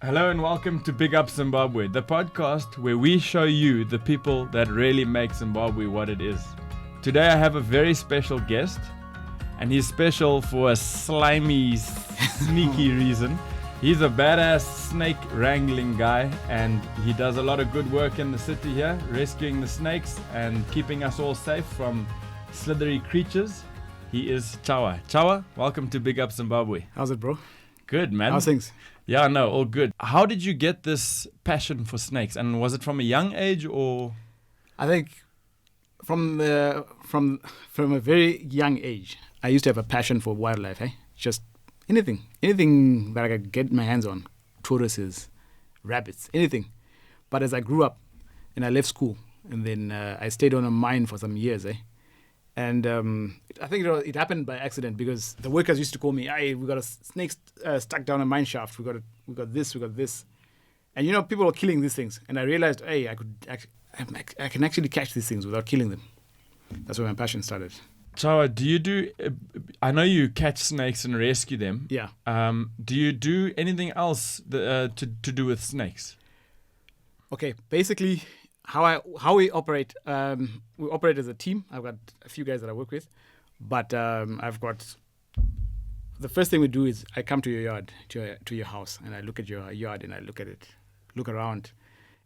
Hello and welcome to Big Up Zimbabwe, the podcast where we show you the people that really make Zimbabwe what it is. Today I have a very special guest, and he's special for a slimy, sneaky reason. He's a badass snake wrangling guy, and he does a lot of good work in the city here, rescuing the snakes and keeping us all safe from slithery creatures. He is Chawa. Chawa, welcome to Big Up Zimbabwe. How's it, bro? Good, man. How's things? Yeah, no, all good. How did you get this passion for snakes? And was it from a young age or? I think from a very young age, I used to have a passion for wildlife. Just anything that I could get my hands on, tortoises, rabbits, anything. But as I grew up and I left school, and then I stayed on a mine for some years, And I think it happened by accident because the workers used to call me, "Hey, we got a snake stuck down a mine shaft. We got this," and people were killing these things. And I realized, hey, I can actually catch these things without killing them. That's where my passion started. Chawa, do you do? I know you catch snakes and rescue them. Yeah. Do you do anything else to do with snakes? Okay, basically. How we operate as a team. I've got a few guys that I work with, but I've got the first thing we do is I come to your yard, to your house, and I look at your yard and I look around,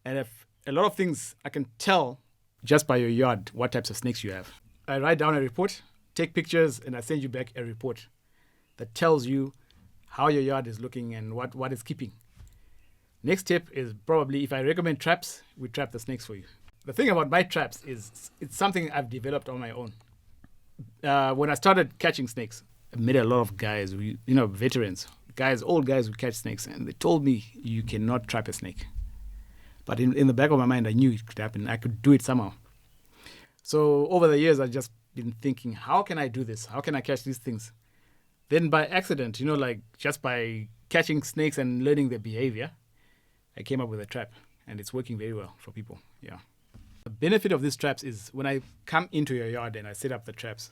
and if a lot of things I can tell just by your yard what types of snakes you have. I write down a report, take pictures, and I send you back a report that tells you how your yard is looking and what it's keeping. Next tip is probably if I recommend traps, we trap the snakes for you. The thing about my traps is it's something I've developed on my own. When I started catching snakes, I met a lot of guys, veterans, old guys who catch snakes, and they told me you cannot trap a snake. But in the back of my mind, I knew it could happen. I could do it somehow. So over the years, I've just been thinking, how can I do this? How can I catch these things? Then by accident, just by catching snakes and learning their behavior, I came up with a trap, and it's working very well for people. Yeah. The benefit of these traps is when I come into your yard and I set up the traps,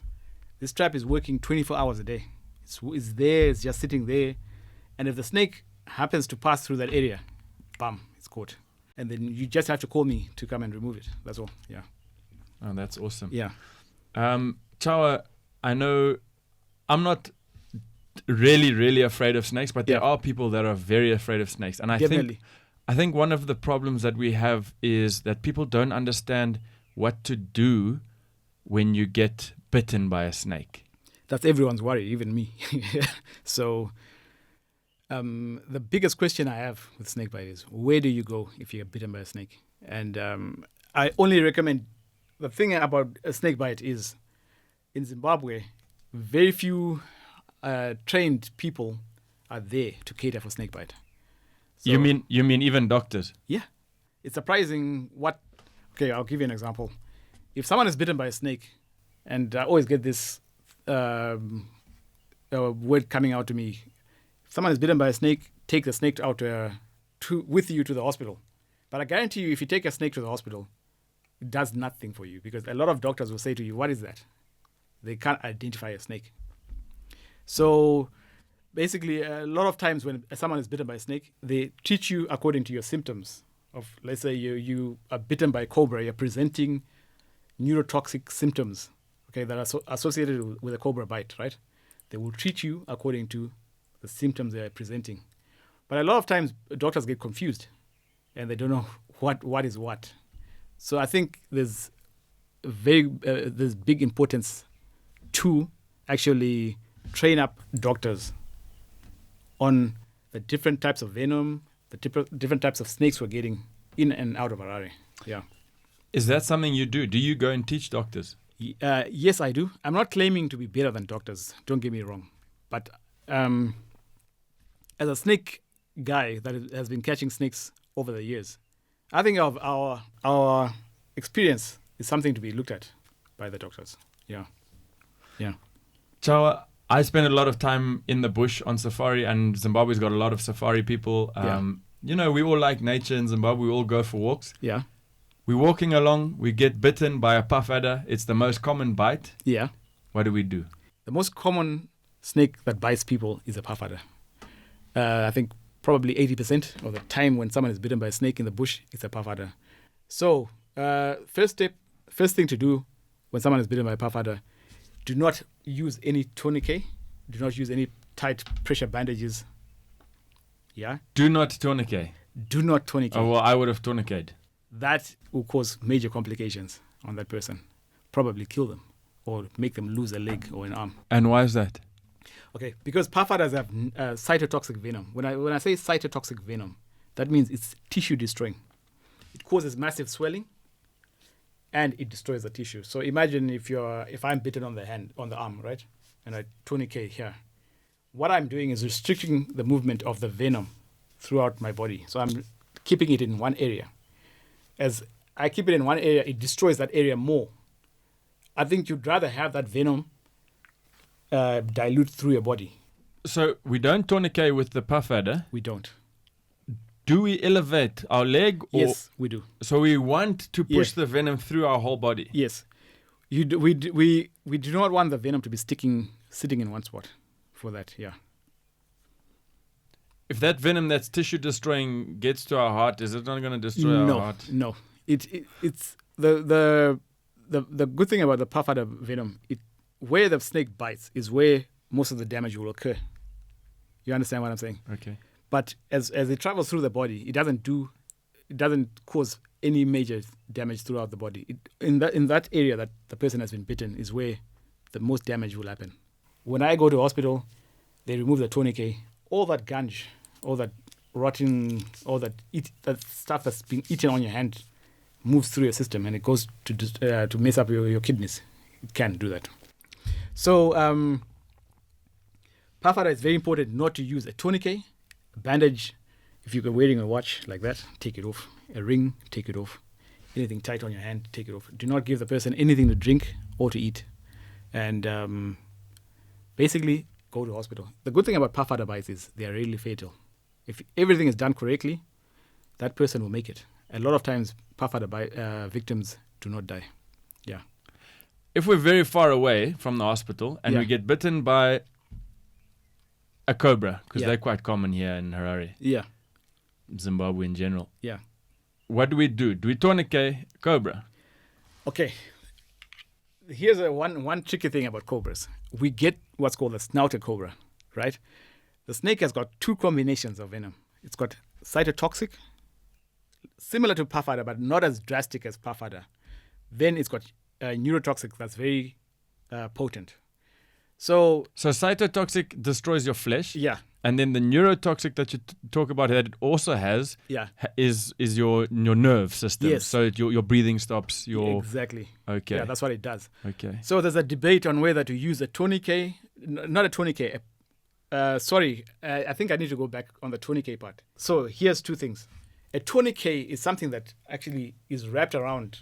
this trap is working 24 hours a day. It's there, it's just sitting there. And if the snake happens to pass through that area, bam, it's caught. And then you just have to call me to come and remove it. That's all. Yeah. Oh, that's awesome. Yeah. Chawa, I know I'm not really, really afraid of snakes, but there are people that are very afraid of snakes. And I think one of the problems that we have is that people don't understand what to do when you get bitten by a snake. That's everyone's worry, even me. So the biggest question I have with snake bite is, where do you go if you get bitten by a snake? And I only recommend, the thing about a snake bite is, in Zimbabwe, very few trained people are there to cater for snake bite. So, you mean even doctors? Yeah. It's surprising okay, I'll give you an example. If someone is bitten by a snake, and I always get this word coming out to me, if someone is bitten by a snake, take the snake out with you to the hospital. But I guarantee you, if you take a snake to the hospital, it does nothing for you, because a lot of doctors will say to you, what is that? They can't identify a snake. So basically, a lot of times when someone is bitten by a snake, they treat you according to your symptoms. Let's say you are bitten by a cobra, you're presenting neurotoxic symptoms, okay, that are associated with a cobra bite, right? They will treat you according to the symptoms they are presenting. But a lot of times, doctors get confused, and they don't know what is what. So I think there's big importance to actually train up doctors on the different types of venom, the different types of snakes we're getting in and out of Harare. Yeah. Is that something you do? Do you go and teach doctors? Yes, I do. I'm not claiming to be better than doctors. Don't get me wrong. But as a snake guy that has been catching snakes over the years, I think of our experience is something to be looked at by the doctors. Yeah. Yeah. Chawa, I spend a lot of time in the bush on safari, and Zimbabwe's got a lot of safari people. We all like nature in Zimbabwe. We all go for walks. Yeah. We're walking along. We get bitten by a puff adder. It's the most common bite. Yeah. What do we do? The most common snake that bites people is a puff adder. I think probably 80% of the time when someone is bitten by a snake in the bush, it's a puff adder. So, first thing to do when someone is bitten by a puff adder, do not use any tourniquet. Do not use any tight pressure bandages. Yeah? Do not tourniquet. Do not tourniquet. Oh, well, I would have tourniqueted. That will cause major complications on that person. Probably kill them or make them lose a leg or an arm. And why is that? Okay, because puff adders have cytotoxic venom. When I say cytotoxic venom, that means it's tissue destroying. It causes massive swelling, and it destroys the tissue. So imagine if I'm bitten on the arm, right, and I tourniquet here, what I'm doing is restricting the movement of the venom throughout my body. So I'm keeping it in one area. As I keep it in one area, it destroys that area more. I think you'd rather have that venom dilute through your body. So we don't tourniquet with the puff adder. We don't. Do we elevate our leg? Or Yes, we do. So we want to push the venom through our whole body. Yes. We do not want the venom to be sitting in one spot for that, yeah. If that venom that's tissue destroying gets to our heart, is it not going to destroy our heart? No. It's the good thing about the puff adder venom, where the snake bites is where most of the damage will occur. You understand what I'm saying? Okay. But as it travels through the body, it doesn't cause any major damage throughout the body. In that area that the person has been bitten is where the most damage will happen. When I go to hospital, they remove the tourniquet. All that gunge, all that rotten, all that stuff that's been eaten on your hand moves through your system, and it goes to mess up your kidneys. It can do that. So, puff adder is very important not to use a tourniquet, a bandage. If you're wearing a watch like that, take it off. A ring, take it off. Anything tight on your hand, take it off. Do not give the person anything to drink or to eat. And basically, go to hospital. The good thing about puff adder bites is they are really fatal. If everything is done correctly, that person will make it. A lot of times, puff adder victims do not die. Yeah. If we're very far away from the hospital and we get bitten by a cobra, because they're quite common here in Harare, Zimbabwe in general. Yeah. What do? Do we tourniquet cobra? Okay. Here's one tricky thing about cobras. We get what's called a snouted cobra, right? The snake has got two combinations of venom. It's got cytotoxic, similar to puff adder, but not as drastic as puff adder. Then it's got neurotoxic that's very potent. So cytotoxic destroys your flesh. Yeah. And then the neurotoxic that you talk about that it also has is your nerve system. Yes. So your breathing stops. Exactly. Okay. Yeah, that's what it does. Okay. So there's a debate on whether to use a tourniquet, not a tourniquet. I think I need to go back on the tourniquet part. So here's two things. A tourniquet is something that actually is wrapped around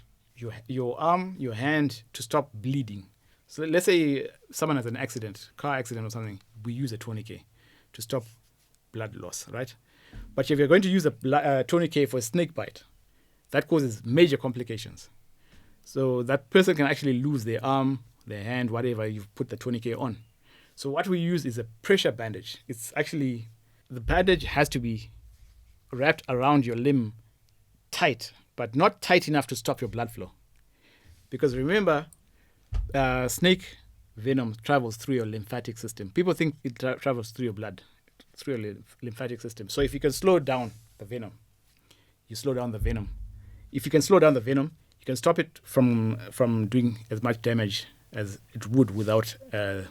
your arm, your hand to stop bleeding. So let's say someone has an accident, car accident or something, we use a tourniquet to stop blood loss, right? But if you're going to use a tourniquet for a snake bite, that causes major complications. So that person can actually lose their arm, their hand, whatever you've put the tourniquet on. So what we use is a pressure bandage. It's actually, the bandage has to be wrapped around your limb tight, but not tight enough to stop your blood flow. Because remember, snake venom travels through your lymphatic system. People think it travels through your blood, through your lymphatic system. So if you can slow down the venom, you slow down the venom. If you can slow down the venom, you can stop it from doing as much damage as it would without a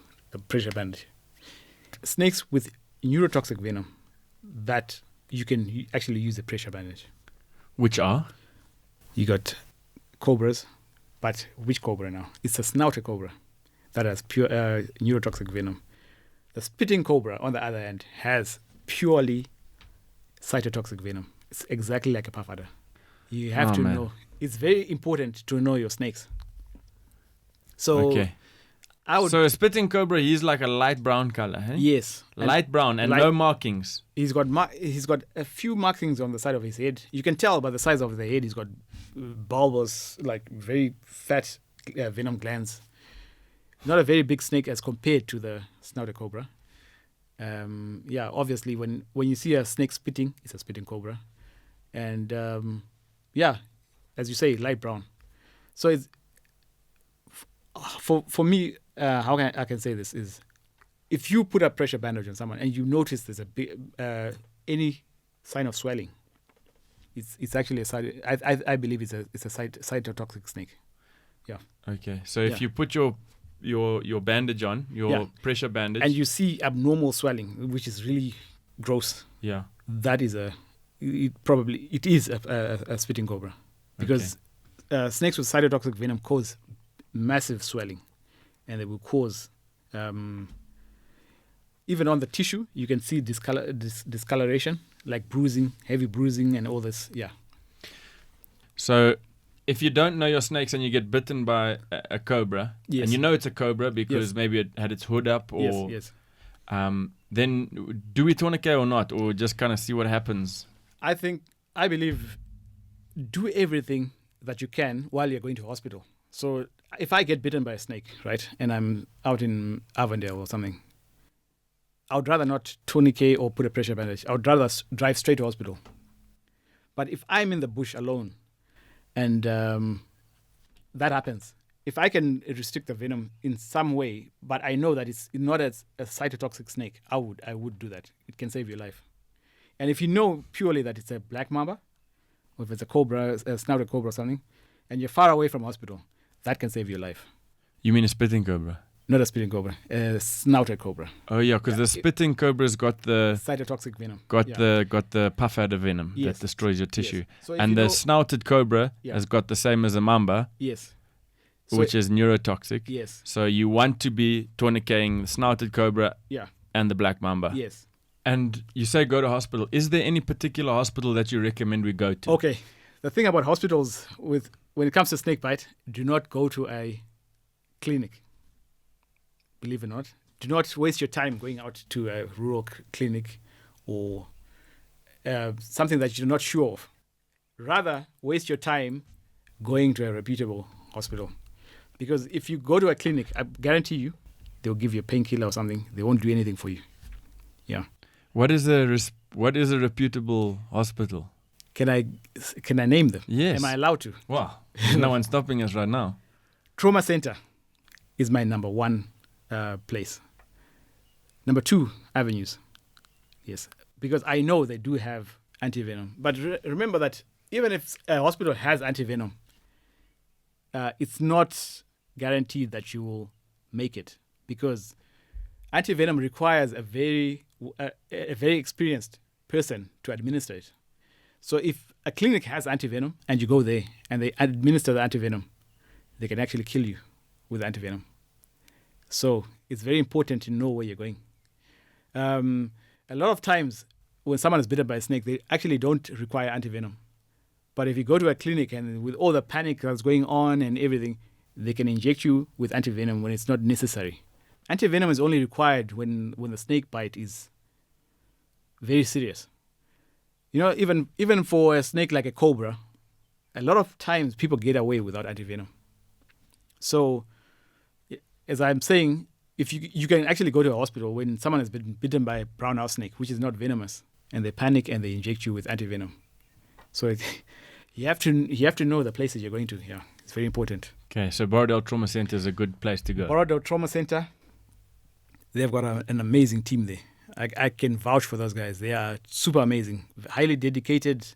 pressure bandage. Snakes with neurotoxic venom, that you can actually use a pressure bandage. Which are? You got cobras, but which cobra now? It's a snouted cobra that has pure neurotoxic venom. The spitting cobra, on the other hand, has purely cytotoxic venom. It's exactly like a puff adder. You have to know. It's very important to know your snakes. So, okay. So a spitting cobra, he's like a light brown color, eh? Yes. Light brown and no markings. He's got a few markings on the side of his head. You can tell by the size of the head. He's got bulbous, like very fat venom glands. Not a very big snake as compared to the snouted cobra. Obviously, when you see a snake spitting, it's a spitting cobra, and as you say, light brown. So it's for me. How can I can say this is, if you put a pressure bandage on someone and you notice there's a big any sign of swelling, it's actually I believe it's a cytotoxic snake. Yeah. Okay. So if you put your bandage on, your pressure bandage, and you see abnormal swelling, which is really gross. Yeah. That is it is a spitting cobra, because snakes with cytotoxic venom cause massive swelling, and they will cause even on the tissue you can see discoloration, like bruising, heavy bruising, and all this. Yeah. So if you don't know your snakes and you get bitten by a cobra, and you know it's a cobra because maybe it had its hood up, or then do we tourniquet or not, or just kind of see what happens? I believe do everything that you can while you're going to hospital. So if I get bitten by a snake, right, and I'm out in Avondale or something, I would rather not tourniquet or put a pressure bandage. I would rather drive straight to hospital. But if I'm in the bush alone, and that happens, if I can restrict the venom in some way, but I know that it's not a cytotoxic snake, I would do that. It can save your life. And if you know purely that it's a black mamba, or if it's a cobra, a snouted cobra or something, and you're far away from hospital, that can save your life. You mean a spitting cobra? Not a spitting cobra, a snouted cobra. Oh yeah, because the spitting cobra's got the cytotoxic venom. Got the puff adder venom that destroys your tissue. So and the snouted cobra has got the same as a mamba. Yes. Which is neurotoxic. Yes. So you want to be tourniqueting the snouted cobra and the black mamba. Yes. And you say go to hospital. Is there any particular hospital that you recommend we go to? Okay. The thing about hospitals when it comes to snake bite, do not go to a clinic. Believe it or not. Do not waste your time going out to a rural clinic or something that you're not sure of. Rather, waste your time going to a reputable hospital. Because if you go to a clinic, I guarantee you, they'll give you a painkiller or something. They won't do anything for you. Yeah. What is a reputable hospital? Can I name them? Yes. Am I allowed to? Wow. There's no one stopping us right now. Trauma Center is my number one place. Number 2, Avenues. Yes. Because I know they do have antivenom. But remember that even if a hospital has antivenom, it's not guaranteed that you will make it, because antivenom requires a very experienced person to administer it. So if a clinic has antivenom and you go there and they administer the antivenom, they can actually kill you with antivenom. So it's very important to know where you're going. A lot of times when someone is bitten by a snake, they actually don't require antivenom. But if you go to a clinic and with all the panic that's going on and everything, they can inject you with antivenom when it's not necessary. Antivenom is only required when the snake bite is very serious. You know, even for a snake like a cobra, a lot of times people get away without antivenom. So, as I'm saying, if you can actually go to a hospital when someone has been bitten by a brown house snake, which is not venomous, and they panic and they inject you with antivenom. So you have to know the places you're going to. Yeah, it's very important. Okay, so Borrowdale Trauma Center is a good place to go. Borrowdale Trauma Center, they've got an amazing team there. I can vouch for those guys. They are super amazing, highly dedicated,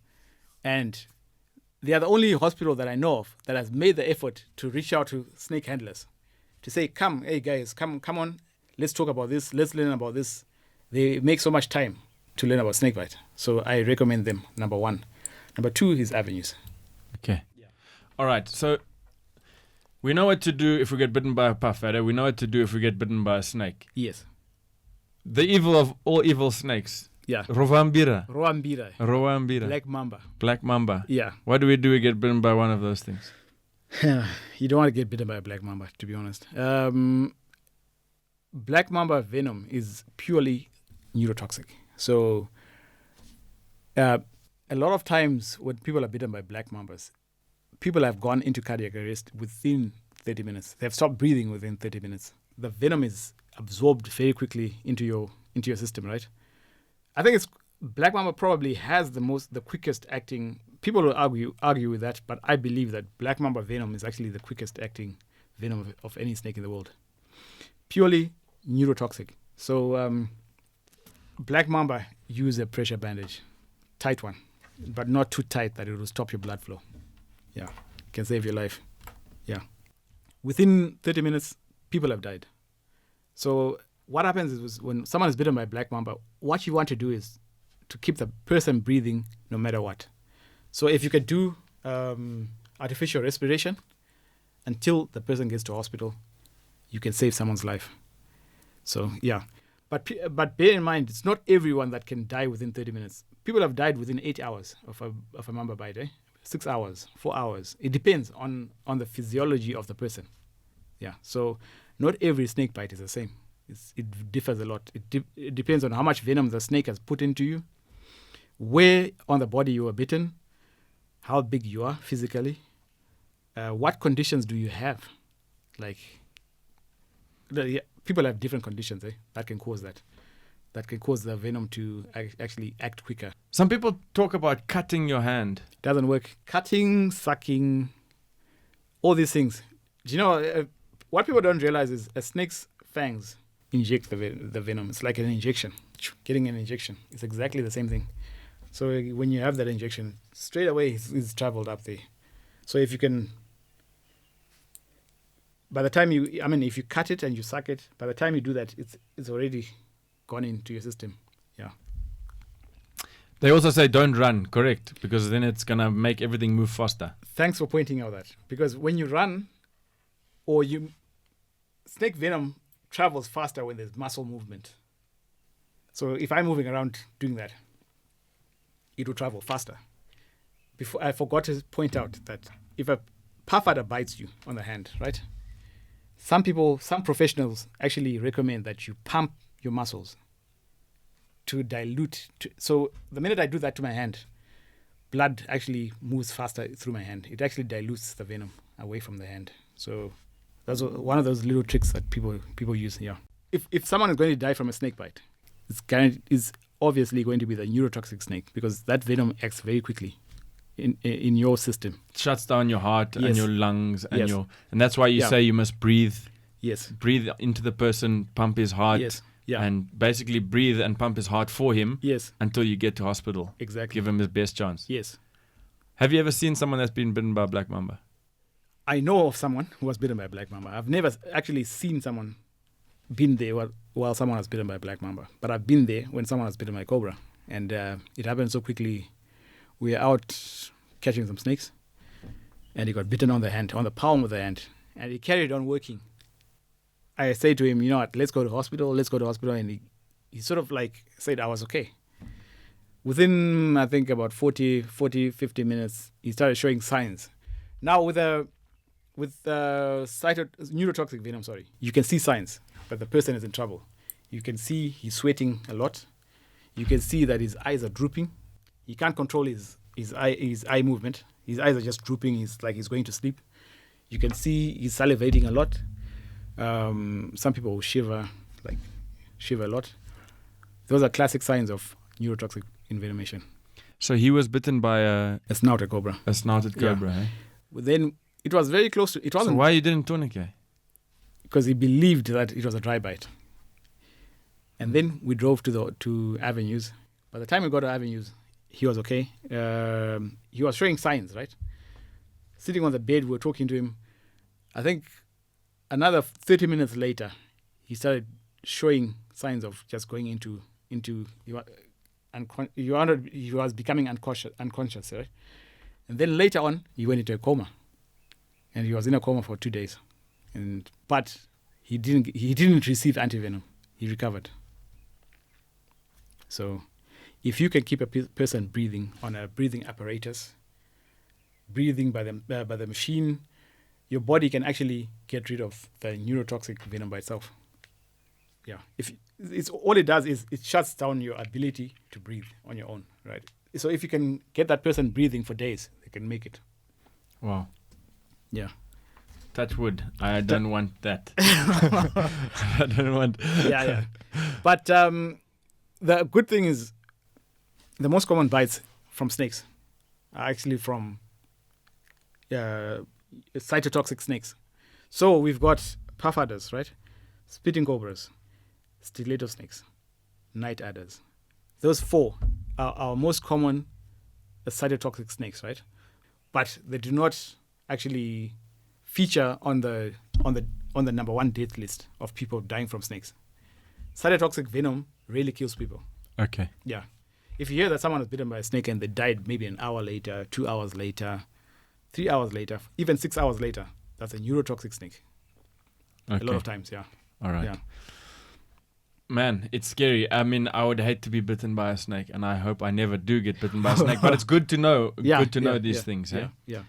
and they are the only hospital that I know of that has made the effort to reach out to snake handlers to say, hey guys, come on, let's talk about this, let's learn about this. They make so much time to learn about snakebite. So I recommend them, number 1. Number 2 is Avenues. Okay. Yeah. All right. So we know what to do if we get bitten by a puff adder. We know what to do if we get bitten by a snake. Yes. The evil of all evil snakes. Yeah. Roambira. Black mamba. Black mamba. Yeah. What do we do? We get bitten by one of those things. You don't want to get bitten by a black mamba, to be honest. Black mamba venom is purely neurotoxic. So a lot of times when people are bitten by black mambas, people have gone into cardiac arrest within 30 minutes. They have stopped breathing within 30 minutes. The venom is absorbed very quickly into your system, right? I think it's black mamba probably has the quickest acting. People will argue with that, but I believe that black mamba venom is actually the quickest acting venom of any snake in the world. Purely neurotoxic. So black mamba use a pressure bandage, tight one, but not too tight that it will stop your blood flow. Yeah, it can save your life. Yeah, within 30 minutes, people have died. So what happens is when someone is bitten by black mamba, what you want to do is to keep the person breathing no matter what. So if you could do artificial respiration until the person gets to hospital, you can save someone's life. So yeah, but bear in mind, it's not everyone that can die within 30 minutes. People have died within 8 hours of a mamba bite, 6 hours, 4 hours. It depends on the physiology of the person. Yeah, so not every snake bite is the same. It differs a lot. It depends on how much venom the snake has put into you, where on the body you were bitten, how big you are physically, what conditions do you have. Like, people have different conditions that can cause that. That can cause the venom to actually act quicker. Some people talk about cutting your hand. Doesn't work. Cutting, sucking, all these things. Do you know, what people don't realize is a snake's fangs inject the venom. It's like an injection. Getting an injection. It's exactly the same thing. So when you have that injection, straight away it's traveled up there. So if you can, by the time if you cut it and you suck it, by the time you do that, it's already gone into your system. Yeah. They also say don't run, correct? Because then it's going to make everything move faster. Thanks for pointing out that. Because when you run, snake venom travels faster when there's muscle movement. So if I'm moving around doing that, it will travel faster. Before I forgot to point out that if a puff adder bites you on the hand, right? Some professionals actually recommend that you pump your muscles to dilute. So the minute I do that to my hand, blood actually moves faster through my hand. It actually dilutes the venom away from the hand. So that's one of those little tricks that people use. Yeah. If someone is going to die from a snake bite, it's obviously going to be the neurotoxic snake, because that venom acts very quickly in your system. It shuts down your heart and your lungs and Yes. and that's why you say you must breathe. Yes. Breathe into the person, pump his heart. Yes. Yeah. And basically breathe and pump his heart for him. Yes. Until you get to hospital. Exactly. Give him his best chance. Yes. Have you ever seen someone that's been bitten by a black mamba? I know of someone who was bitten by a black mamba. I've never actually seen someone been there while someone was bitten by a black mamba. But I've been there when someone was bitten by a cobra. And it happened so quickly. We were out catching some snakes, and he got bitten on the hand, on the palm of the hand. And he carried on working. I said to him, you know what, let's go to hospital. And he sort of like said I was okay. Within, I think, about 50 minutes, he started showing signs. Now, with neurotoxic venom, you can see signs that the person is in trouble. You can see he's sweating a lot. You can see that his eyes are drooping. He can't control his eye movement. His eyes are just drooping. He's like he's going to sleep. You can see he's salivating a lot. Some people will shiver a lot. Those are classic signs of neurotoxic envenomation. So he was bitten by a snouted cobra. A snouted cobra, eh? Then it was very close to. It wasn't. So why you didn't tourniquet? Because he believed that it was a dry bite. And then we drove to Avenues. By the time we got to Avenues, he was okay. He was showing signs, right? Sitting on the bed, we were talking to him. I think another 30 minutes later, he started showing signs of just going into he was becoming unconscious, right? And then later on, he went into a coma, and he was in a coma for 2 days. But he didn't receive antivenom. He recovered. So, if you can keep a person breathing on a breathing apparatus, breathing by the machine, your body can actually get rid of the neurotoxic venom by itself. Yeah, all it does is it shuts down your ability to breathe on your own, right? So if you can get that person breathing for days, they can make it. Wow. Yeah. Touch wood. I don't want that. I don't want. Yeah. But the good thing is the most common bites from snakes are actually from cytotoxic snakes. So we've got puff adders, right? Spitting cobras, stiletto snakes, night adders. Those 4 are our most common cytotoxic snakes, right? But they do not actually feature on the number 1 death list of people dying from snakes. Cytotoxic venom really kills people. Okay. Yeah. If you hear that someone was bitten by a snake and they died maybe an hour later, 2 hours later, 3 hours later, even 6 hours later, that's a neurotoxic snake. Okay. A lot of times, yeah. All right. Yeah. Man, it's scary. I mean, I would hate to be bitten by a snake, and I hope I never do get bitten by a snake. But it's good to know. Good to know these things. Yeah. Eh? Yeah.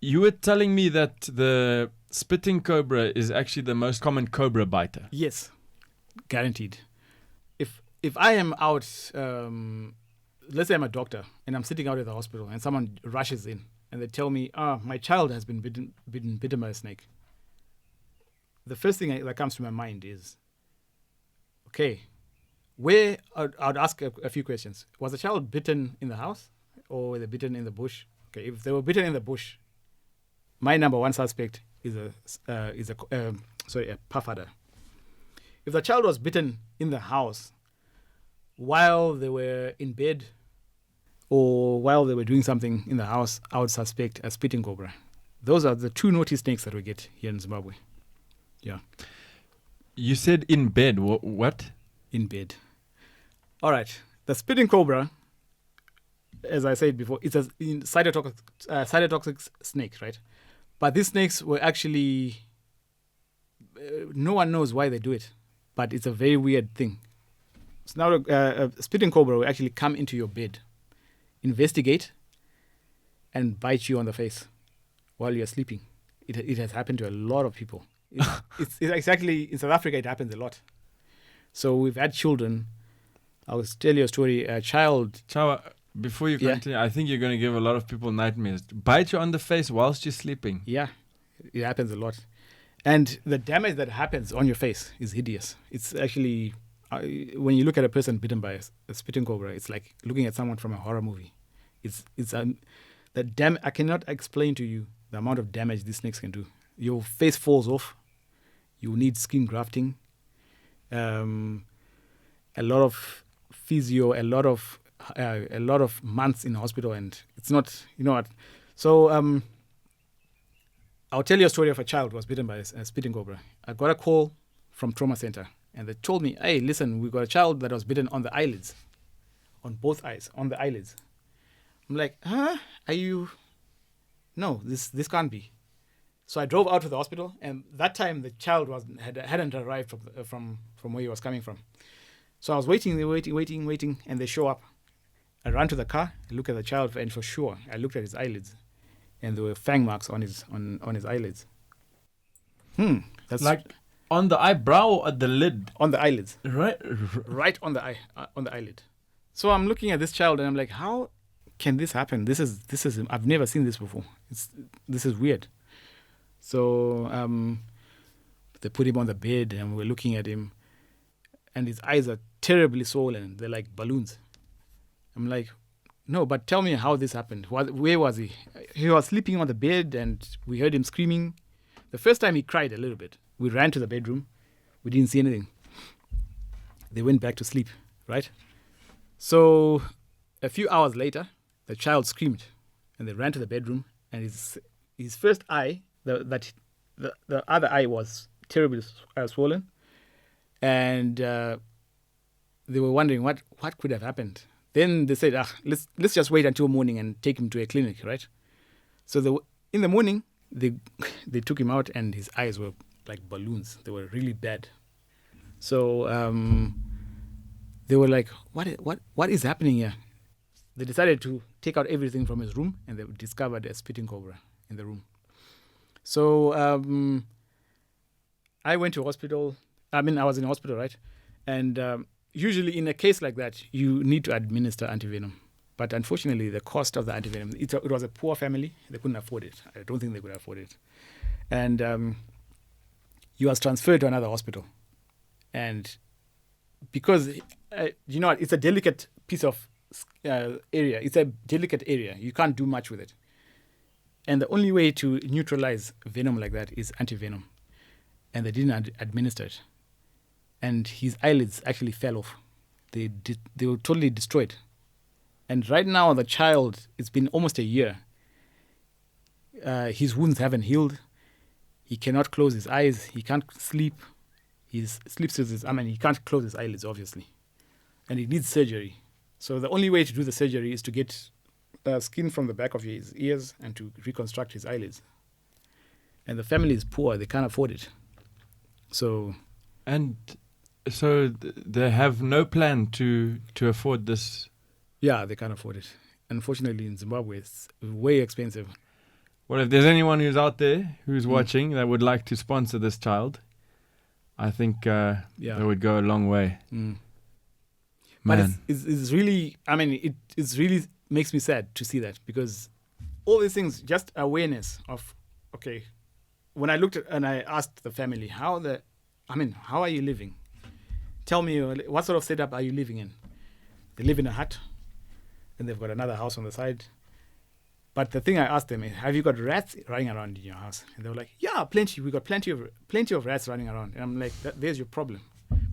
You were telling me that the spitting cobra is actually the most common cobra biter. Yes, guaranteed. If I am out, let's say I'm a doctor and I'm sitting out at the hospital and someone rushes in and they tell me, my child has been bitten by a snake. The first thing that comes to my mind is, okay, I'd ask a few questions. Was the child bitten in the house or were they bitten in the bush? Okay, if they were bitten in the bush, my number 1 suspect is a puff adder. If the child was bitten in the house while they were in bed or while they were doing something in the house, I would suspect a spitting cobra. Those are the 2 naughty snakes that we get here in Zimbabwe. Yeah. You said in bed. What? In bed. All right. The spitting cobra, as I said before, it's a cytotoxic snake, right? But these snakes were actually, no one knows why they do it, but it's a very weird thing. So now a spitting cobra will actually come into your bed, investigate, and bite you on the face while you're sleeping. It has happened to a lot of people. It's exactly, in South Africa, it happens a lot. So we've had children. I'll tell you a story. A child. Chawa, before you continue, I think you're going to give a lot of people nightmares. Bite you on the face whilst you're sleeping. Yeah, it happens a lot. And the damage that happens on your face is hideous. It's actually, when you look at a person bitten by a spitting cobra, it's like looking at someone from a horror movie. I cannot explain to you the amount of damage these snakes can do. Your face falls off. You need skin grafting. A lot of physio, a lot of months in hospital, and it's not, you know what. So I'll tell you a story of a child who was bitten by a spitting cobra. I got a call from trauma center, and they told me, "Hey, listen, we got a child that was bitten on the eyelids, on both eyes, on the eyelids." I'm like, "Huh? Are you? No, this can't be." So I drove out to the hospital, and that time the child hadn't arrived from where he was coming from. So I was waiting, and they show up. I ran to the car, I look at the child, and for sure, I looked at his eyelids, and there were fang marks on his eyelids. That's like on the eyebrow or at the lid? On the eyelids. Right on the eyelid. So I'm looking at this child, and I'm like, how can this happen? This is I've never seen this before. This is weird. So they put him on the bed, and we're looking at him, and his eyes are terribly swollen. They're like balloons. I'm like, no, but tell me how this happened. Where was he? He was sleeping on the bed, and we heard him screaming. The first time he cried a little bit. We ran to the bedroom. We didn't see anything. They went back to sleep, right? So a few hours later, the child screamed, and they ran to the bedroom, and his first eye, the other eye was terribly swollen, and they were wondering what could have happened. Then they said, let's just wait until morning and take him to a clinic, right? So in the morning, they took him out, and his eyes were like balloons. They were really bad. So they were like, what is happening here? They decided to take out everything from his room, and they discovered a spitting cobra in the room. So I went to hospital. I was in hospital, right? And usually in a case like that, you need to administer antivenom. But unfortunately, the cost of the antivenom, it was a poor family. They couldn't afford it. I don't think they could afford it. And he was transferred to another hospital. And because, it's a delicate piece of area. It's a delicate area. You can't do much with it. And the only way to neutralize venom like that is antivenom. And they didn't administer it. And his eyelids actually fell off. They were totally destroyed. And right now, the child, it's been almost a year. His wounds haven't healed. He cannot close his eyes. He can't sleep. He sleeps with he can't close his eyelids, obviously. And he needs surgery. So the only way to do the surgery is to get skin from the back of his ears and to reconstruct his eyelids. And the family is poor. They can't afford it. So they have no plan to afford this. Yeah, they can't afford it. Unfortunately, in Zimbabwe, it's way expensive. Well, if there's anyone who's out there who's watching that would like to sponsor this child, I think they would go a long way. But it's really, it really makes me sad to see that, because all these things, just awareness of, okay, when I looked at and I asked the family, how are you living? Tell me, what sort of setup are you living in? They live in a hut, and they've got another house on the side. But the thing I asked them is, have you got rats running around in your house? And they were like, yeah, plenty. We got plenty of rats running around. And I'm like, there's your problem.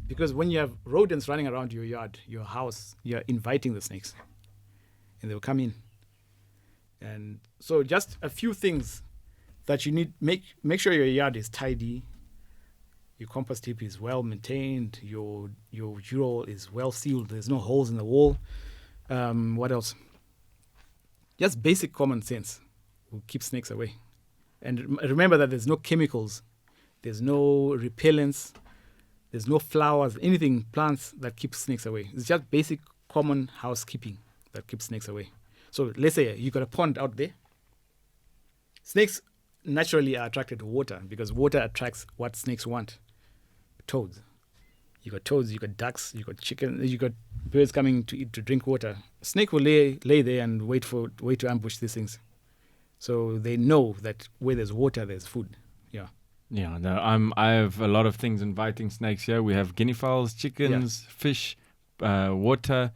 Because when you have rodents running around your yard, your house, you're inviting the snakes. And they will come in. And so just a few things that you need, make sure your yard is tidy, your compost heap is well maintained, your urinal is well sealed, there's no holes in the wall. What else? Just basic common sense will keep snakes away. And remember that there's no chemicals, there's no repellents, there's no flowers, anything, plants that keep snakes away. It's just basic common housekeeping that keeps snakes away. So let's say you got a pond out there. Snakes naturally are attracted to water because water attracts what snakes want. Toads. You got toads, you got ducks, you got chicken, you got birds coming to drink water. A snake will lay there and wait to ambush these things. So they know that where there's water, there's food. Yeah. Yeah, no, I have a lot of things inviting snakes here. We have guinea fowls, chickens, fish, water,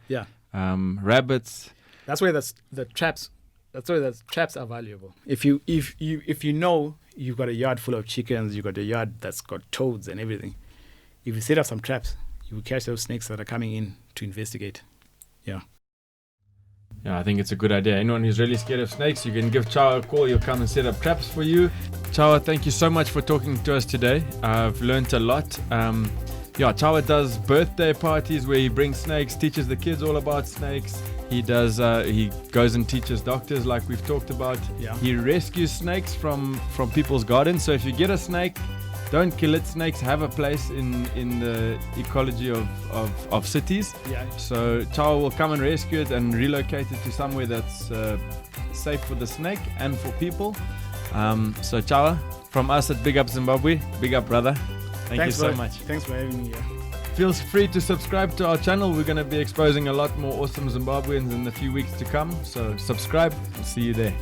rabbits. That's where the traps are valuable. If you know you've got a yard full of chickens, you've got a yard that's got toads and everything. If you set up some traps, you will catch those snakes that are coming in to investigate. Yeah. Yeah, I think it's a good idea. Anyone who's really scared of snakes, you can give Chawa a call. He'll come and set up traps for you. Chawa, thank you so much for talking to us today. I've learned a lot. Chawa does birthday parties where he brings snakes, teaches the kids all about snakes. He goes and teaches doctors like we've talked about. Yeah. He rescues snakes from people's gardens. So if you get a snake, don't kill it. Snakes have a place in the ecology of cities. Yeah. So Chawa will come and rescue it and relocate it to somewhere that's safe for the snake and for people. So Chawa, from us at Big Up Zimbabwe, big up, brother. Thanks you so much. Thanks for having me here. Feel free to subscribe to our channel. We're going to be exposing a lot more awesome Zimbabweans in the few weeks to come. So subscribe. We'll see you there.